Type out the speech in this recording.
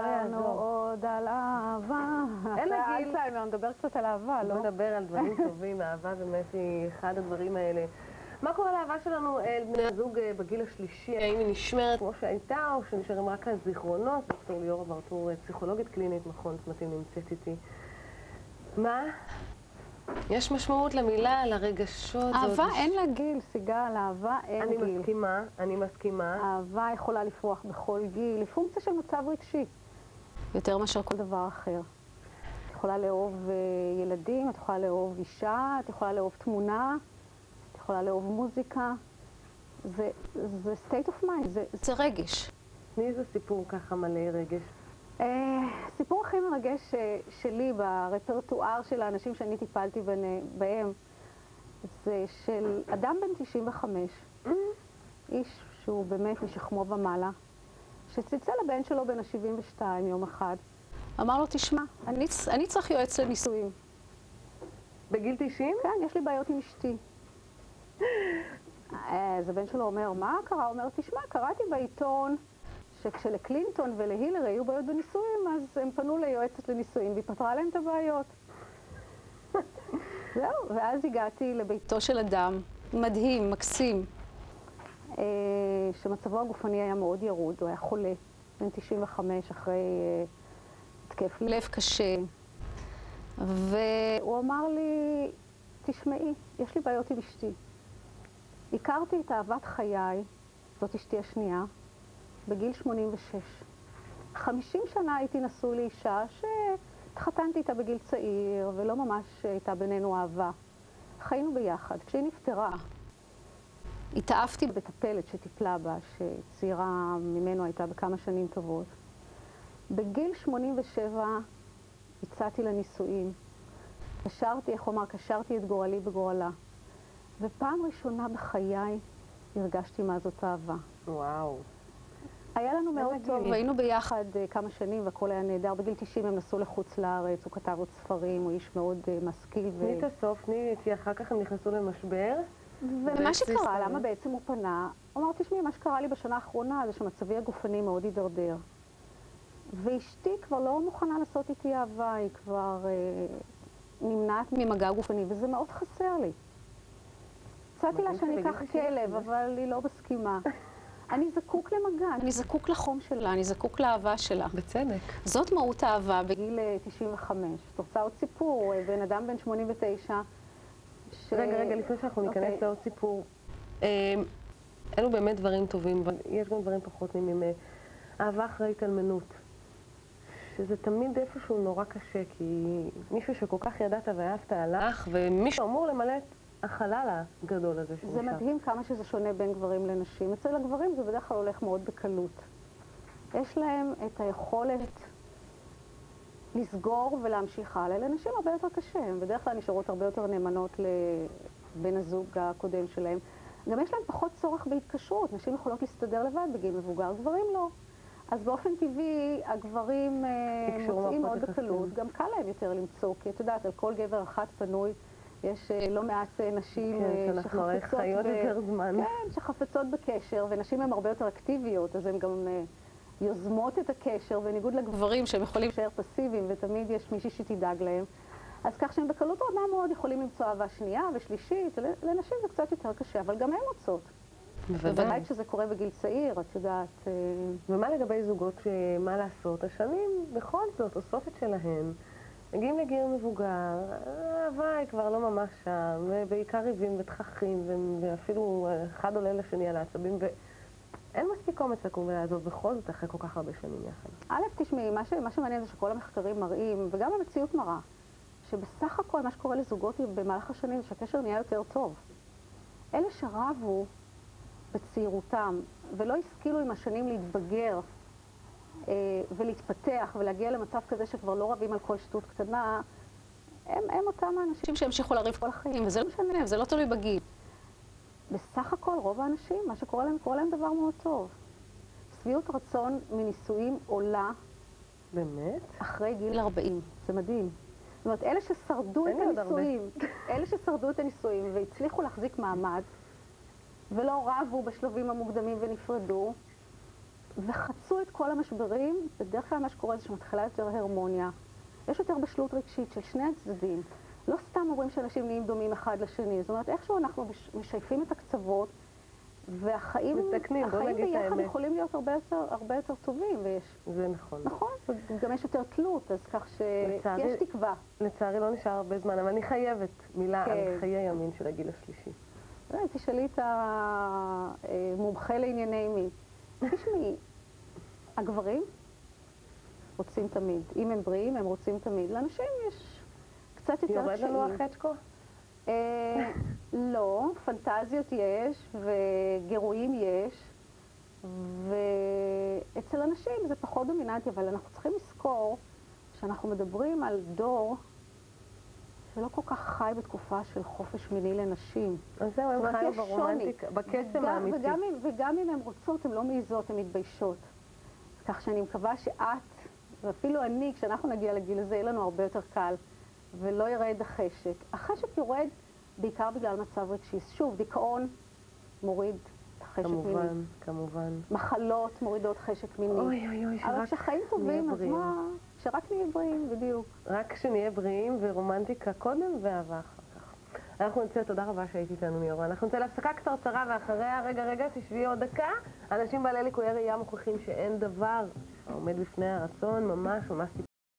לנו עוד על אהבה. אין לה גיל. אלצהיימר, נדבר קצת על אהבה, לא? בוא נדבר על דברים טובים, האהבה באמת היא אחד הדברים האלה. מה קורה לאהבה שלנו אל בני הזוג בגיל השלישי? האם היא נשמרת כמו שהייתה, או שנשארים רק הזיכרונות? דוקטור ליאורה ברטור, פסיכולוגית קלינית, מכון צמתים, נמצאת איתי. מה? יש משמעות למילה, לרגשות? אהבה אין לה גיל, סיגל, אהבה אין גיל. אני מסכימה. אהבה יכולה לפרוח בכל גיל, היא פונקציה של מצב רגשי, יותר מאשר כל דבר אחר. את יכולה לאהוב ילדים, את יכולה לאהוב אישה, את יכולה לאהוב תמונה, את יכולה לאהוב מוזיקה. זה state of mind, זה רגש. תני איזה סיפור ככה מלא רגש. הסיפור הכי מרגש שלי ברפרטואר של האנשים שאני טיפלתי בהם זה של אדם בן 95, איש שהוא באמת משכמו ומעלה, שצלצל לבן שלו בן ה-72 יום אחד, אמר לו, תשמע, אני צריך יועץ לנישואים. בגיל 90? כן, יש לי בעיות עם אשתי. אז הבן שלו אומר, מה קרה? הוא אומר, תשמע, קראתי בעיתון שכשלקלינטון ולהילרי היו בעיות בנישואים, אז הם פנו ליועצת לנישואים והיא פתרה להם את הבעיות. זהו, ואז הגעתי לביתו של אדם מדהים, מקסים, שמצבו הגופני היה מאוד ירוד, הוא היה חולה, בן 95 אחרי התקף לב קשה. והוא אמר לי, תשמעי, יש לי בעיות עם אשתי. הכרתי את אהבת חיי, זאת אשתי השנייה, בגיל 86. 50 שנה הייתי נשוי לאישה שהתחתנתי איתה בגיל צעיר, ולא ממש הייתה בינינו אהבה. חיינו ביחד. כשהיא נפטרה, התאהבתי בטפלת שטיפלה בה, שצעירה ממנו הייתה בכמה שנים טובות. בגיל 87 הצעתי לנישואים. קשרתי את גורלי בגורלה. ופעם ראשונה בחיי הרגשתי מה זאת אהבה. וואו. היה לנו מאוד טוב, והיינו ביחד כמה שנים והכל היה נהדר. בגיל 90 הם נסעו לחוץ לארץ, הוא כתב עוד ספרים, הוא איש מאוד משכיל. תני את הסוף, כי אחר כך הם נכנסו למשבר. ומה שקרה, למה בעצם הוא פנה? הוא אמר, תשמעי, מה שקרה לי בשנה האחרונה זה שמצבי הגופני מאוד הידרדר. ואשתי כבר לא מוכנה לעשות איתי אהבה, היא כבר נמנעת ממגע גופני, וזה מאוד חסר לי. הצעתי לה שאני אקח כלב, אבל היא לא מסכימה. אני זקוק למגע, אני זקוק לחום שלה, אני זקוק לאהבה שלה. בצדק. זאת מהות האהבה בגיל 95. את רוצה עוד סיפור? בן אדם בן 89. רגע, לפני שאנחנו ניכנס לעוד סיפור. אלו באמת דברים טובים, אבל יש גם דברים פחות נעימים. אהבה אחרי התאלמנות. שזה תמיד איפשהו נורא קשה, כי מישהו שכל כך ידעת ואהבת הלך, ומישהו אמור למלא את החלל הגדול הזה שנשאר. זה מדהים כמה שזה שונה בין גברים לנשים. אצל הגברים זה בדרך כלל הולך מאוד בקלות. יש להם את היכולת לסגור ולהמשיך הלאה. לנשים הרבה יותר קשה. הן בדרך כלל נשארות הרבה יותר נאמנות לבן הזוג הקודם שלהם. גם יש להם פחות צורך בהתקשרות. נשים יכולות להסתדר לבד בגיל מבוגר, גברים לא. אז באופן טבעי הגברים מוצאים מאוד בקלות. גם קל להם יותר למצוא, כי את יודעת, על כל גבר אחת פנוי יש לא מעט נשים שחפצות בקשר, ונשים הן הרבה יותר אקטיביות, אז הן גם יוזמות את הקשר, בניגוד לגברים שהם יכולים להישאר פסיביים, ותמיד יש מישהי שתדאג להם. אז כך שהם בקלות רבה מאוד יכולים למצוא אהבה שנייה ושלישית. לנשים זה קצת יותר קשה, אבל גם הן רוצות. בוודאי כשזה קורה בגיל צעיר, את יודעת. ומה לגבי זוגות שמה לעשות? השנים בכל זאת עושות את שלהן. מגיעים לגיל מבוגר, האהבה היא כבר לא ממש שם, ובעיקר ריבים ותככים, ואפילו אחד עולה לשני על העצבים, ואין מספיק אומץ לקום ולעזוב בכל זאת אחרי כל כך הרבה שנים יחד. א', תשמעי, מה שמעניין זה שכל המחקרים מראים, וגם המציאות מראה, שבסך הכל מה שקורה לזוגות במהלך השנים זה שהקשר נהיה יותר טוב. אלה שרבו בצעירותם ולא השכילו עם השנים להתבגר ולהתפתח ולהגיע למצב כזה שכבר לא רבים על כל שטות קטנה, הם אותם האנשים שהמשיכו לריב כל החיים, וזה לא משנה, זה לא תלוי בגיל. בסך הכל רוב האנשים, מה שקורה להם, קורה להם דבר מאוד טוב. שביעות רצון מנישואים עולה באמת? אחרי גיל 40, זה מדהים. זאת אומרת, אלה ששרדו את הנישואים והצליחו להחזיק מעמד ולא רבו בשלבים המוקדמים ונפרדו, וחצו את כל המשברים. בדרך כלל מה שקורה זה שמתחילה יותר הרמוניה. יש יותר בשלות רגשית של שני הצדדים. לא סתם אומרים שאנשים נהיים דומים אחד לשני. זאת אומרת, איכשהו אנחנו משייפים את הקצוות, והחיים ביחד יכולים להיות הרבה יותר טובים. זה נכון. נכון, וגם יש יותר תלות, אז כך שיש תקווה. לצערי לא נשאר הרבה זמן, אבל אני חייבת מילה על חיי ימין של הגיל השלישי. תשאלי את המומחה לענייני מין. תשמעי, הגברים רוצים תמיד. אם הם בריאים, הם רוצים תמיד. לאנשים יש קצת יותר יורד לנו החצ'קו? לא, פנטזיות יש, וגירויים יש, ואצל אנשים זה פחות דומיננטי, אבל אנחנו צריכים לזכור שאנחנו מדברים על דור שלא כל כך חי בתקופה של חופש מיני לנשים. אז זהו, הם חיו ברומנטיקה, בקסם האמיתי. וגם אם הן רוצות, הן לא מעיזות, הן מתביישות. כך שאני מקווה שאת, ואפילו אני, כשאנחנו נגיע לגיל הזה, יהיה לנו הרבה יותר קל, ולא ירד החשק. החשק יורד בעיקר בגלל מצב רגשי. שוב, דיכאון מוריד חשק מיני. כמובן, כמובן. מחלות מורידות חשק מיני. אוי, אוי, אוי, אבל כשחיים טובים, אז מה? שרק נהיה בריאים, בדיוק. רק שנהיה בריאים ורומנטיקה קודם ואהבה אחר כך. אנחנו נצא, תודה רבה שהיית איתנו מיורה. אנחנו נצא להפסקה קצרצרה ואחריה, רגע, תשבי עוד דקה. אנשים בעלי ליקויי ראייה מוכיחים שאין דבר העומד בפני הרצון, ממש טיפול.